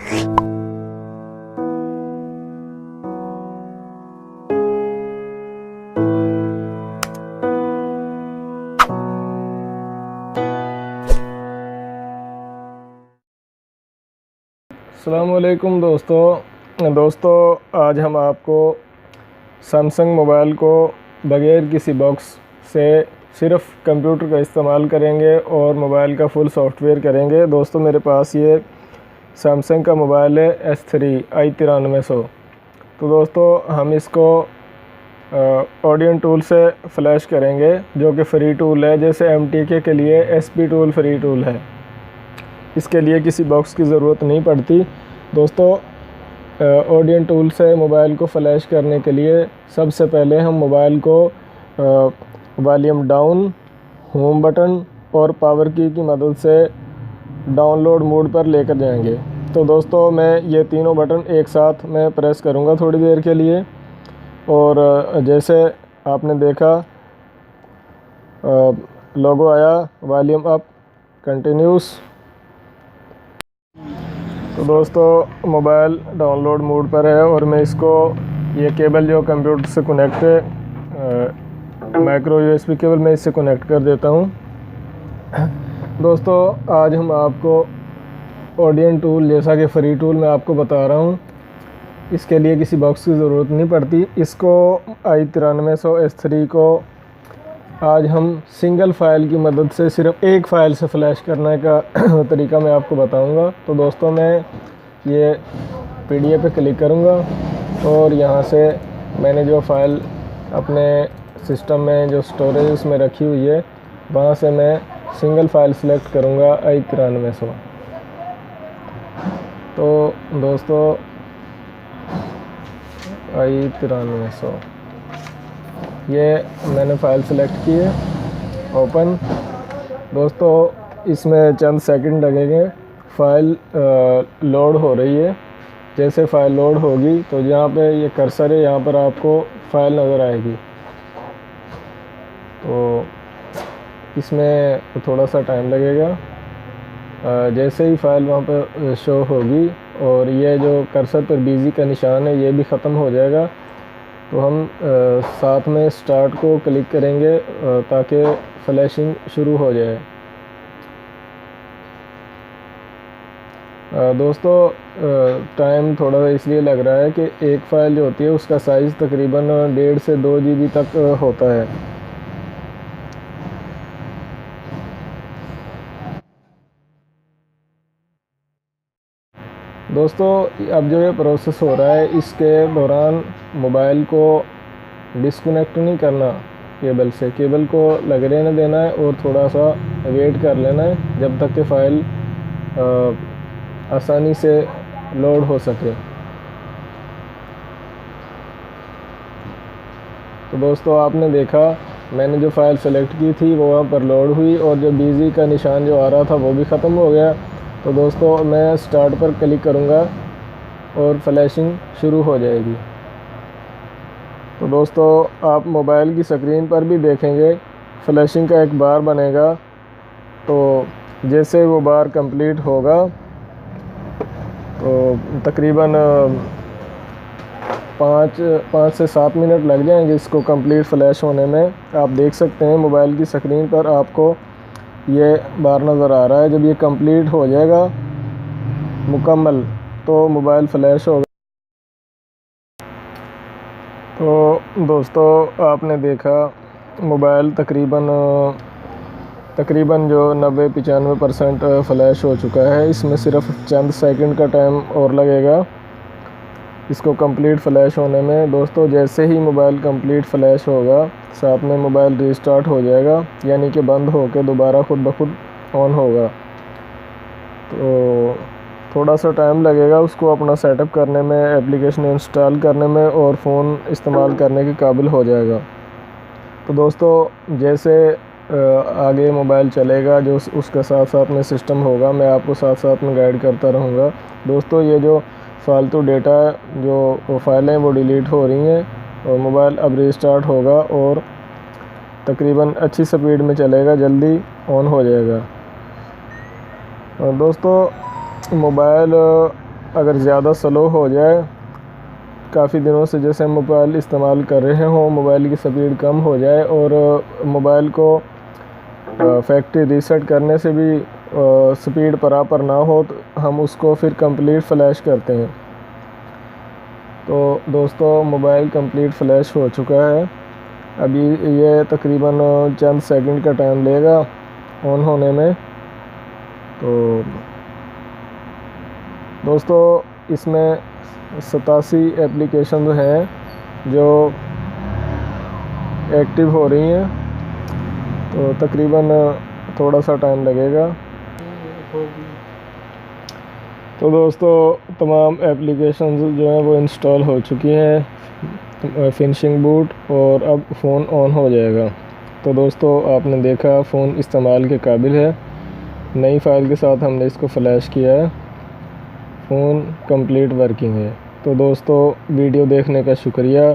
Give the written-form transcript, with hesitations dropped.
अस्सलामुअलैकुम दोस्तों, आज हम आपको सैमसंग मोबाइल को बग़ैर किसी बॉक्स से सिर्फ़ कंप्यूटर का इस्तेमाल करेंगे और मोबाइल का फुल सॉफ्टवेयर करेंगे। दोस्तों, मेरे पास ये सैमसंग का मोबाइल है S3i9300। तो दोस्तों, हम इसको ऑडियन टूल से फ़्लैश करेंगे, जो कि फ्री टूल है। जैसे MTK के लिए SP टूल फ्री टूल है, इसके लिए किसी बॉक्स की ज़रूरत नहीं पड़ती। दोस्तों, ऑडियन टूल से मोबाइल को फ़्लैश करने के लिए सबसे पहले हम मोबाइल को वॉल्यूम डाउन, होम बटन और पावर की मदद से डाउनलोड मोड पर लेकर जाएंगे। तो दोस्तों, मैं ये तीनों बटन एक साथ मैं प्रेस करूँगा थोड़ी देर के लिए, और जैसे आपने देखा लोगो आया, वॉल्यूम अप, कंटिन्यूस। तो दोस्तों, मोबाइल डाउनलोड मोड पर है और मैं इसको ये केबल जो कंप्यूटर से कनेक्ट है, माइक्रो USB केबल, मैं इससे कनेक्ट कर देता हूँ। दोस्तों, आज हम आपको ऑडियन टूल, जैसा कि फ्री टूल मैं आपको बता रहा हूँ, इसके लिए किसी बॉक्स की ज़रूरत नहीं पड़ती। इसको i9300 S3 को आज हम सिंगल फ़ाइल की मदद से सिर्फ़ एक फ़ाइल से फ़्लैश करने का तरीका मैं आपको बताऊंगा। तो दोस्तों, मैं ये PDF पे क्लिक करूंगा और यहाँ से मैंने जो फ़ाइल अपने सिस्टम में जो स्टोरेज उसमें रखी हुई है, वहाँ से मैं सिंगल फ़ाइल सेलेक्ट करूँगा i9300। तो दोस्तों, i9300 ये मैंने फ़ाइल सेलेक्ट की है, ओपन। दोस्तों, इसमें चंद सेकंड लगेंगे, फ़ाइल लोड हो रही है। जैसे फ़ाइल लोड होगी तो जहाँ पे ये कर्सर है, यहाँ पर आपको फ़ाइल नज़र आएगी। तो इसमें थोड़ा सा टाइम लगेगा। जैसे ही फ़ाइल वहाँ पर शो होगी और ये जो कर्सर पर बिज़ी का निशान है, ये भी ख़त्म हो जाएगा, तो हम साथ में स्टार्ट को क्लिक करेंगे ताकि फ्लैशिंग शुरू हो जाए। दोस्तों, टाइम थोड़ा इसलिए लग रहा है कि एक फ़ाइल जो होती है उसका साइज़ तकरीबन 1.5 से 2 GB तक होता है। दोस्तों, अब जो ये प्रोसेस हो रहा है, इसके दौरान मोबाइल को डिस्कनेक्ट नहीं करना केबल से, केबल को लग रहने देना है और थोड़ा सा वेट कर लेना है जब तक कि फ़ाइल आसानी से लोड हो सके। तो दोस्तों, आपने देखा मैंने जो फ़ाइल सेलेक्ट की थी वो वहाँ पर लोड हुई और जो बिज़ी का निशान जो आ रहा था वो भी ख़त्म हो गया। तो दोस्तों, मैं स्टार्ट पर क्लिक करूँगा और फ्लैशिंग शुरू हो जाएगी। तो दोस्तों, आप मोबाइल की स्क्रीन पर भी देखेंगे फ्लैशिंग का एक बार बनेगा। तो जैसे वो बार कंप्लीट होगा तो तकरीबन 5 से 7 मिनट लग जाएंगे इसको कंप्लीट फ़्लैश होने में। आप देख सकते हैं मोबाइल की स्क्रीन पर आपको ये बार नज़र आ रहा है। जब ये कंप्लीट हो जाएगा मुकम्मल, तो मोबाइल फ़्लैश होगा। तो दोस्तों, आपने देखा मोबाइल तकरीबन जो 90-95% फ़्लैश हो चुका है। इसमें सिर्फ चंद सेकंड का टाइम और लगेगा इसको कंप्लीट फ़्लैश होने में। दोस्तों, जैसे ही मोबाइल कंप्लीट फ़्लैश होगा, साथ में मोबाइल रीस्टार्ट हो जाएगा, यानी कि बंद होकर दोबारा खुद ब खुद ऑन होगा। तो थोड़ा सा टाइम लगेगा उसको अपना सेटअप करने में, एप्लीकेशन इंस्टॉल करने में, और फ़ोन इस्तेमाल करने के काबिल हो जाएगा। तो दोस्तों, जैसे आगे मोबाइल चलेगा, जो उसका साथ साथ में सिस्टम होगा, मैं आपको साथ साथ में गाइड करता रहूँगा। दोस्तों, ये जो फालतू डेटा जो फाइलें वो डिलीट हो रही हैं और मोबाइल अब रीस्टार्ट होगा और तकरीबन अच्छी स्पीड में चलेगा, जल्दी ऑन हो जाएगा। और दोस्तों, मोबाइल अगर ज़्यादा स्लो हो जाए, काफ़ी दिनों से जैसे मोबाइल इस्तेमाल कर रहे हों, मोबाइल की स्पीड कम हो जाए और मोबाइल को फैक्ट्री रीसेट करने से भी स्पीड बराबर ना हो, तो हम उसको फिर कंप्लीट फ्लैश करते हैं। तो दोस्तों मोबाइल कंप्लीट फ्लैश हो चुका है। अभी ये तकरीबन चंद सेकंड का टाइम लेगा ऑन होने में। तो दोस्तों इसमें 87 एप्लीकेशन हैं जो एक्टिव हो रही हैं, तो तकरीबन थोड़ा सा टाइम लगेगा। तो दोस्तों तमाम एप्लीकेशंस जो हैं वो इंस्टॉल हो चुकी हैं, फिनिशिंग बूट, और अब फ़ोन ऑन हो जाएगा। तो दोस्तों आपने देखा फ़ोन इस्तेमाल के काबिल है। नई फ़ाइल के साथ हमने इसको फ़्लैश किया है, फ़ोन कंप्लीट वर्किंग है। तो दोस्तों वीडियो देखने का शुक्रिया।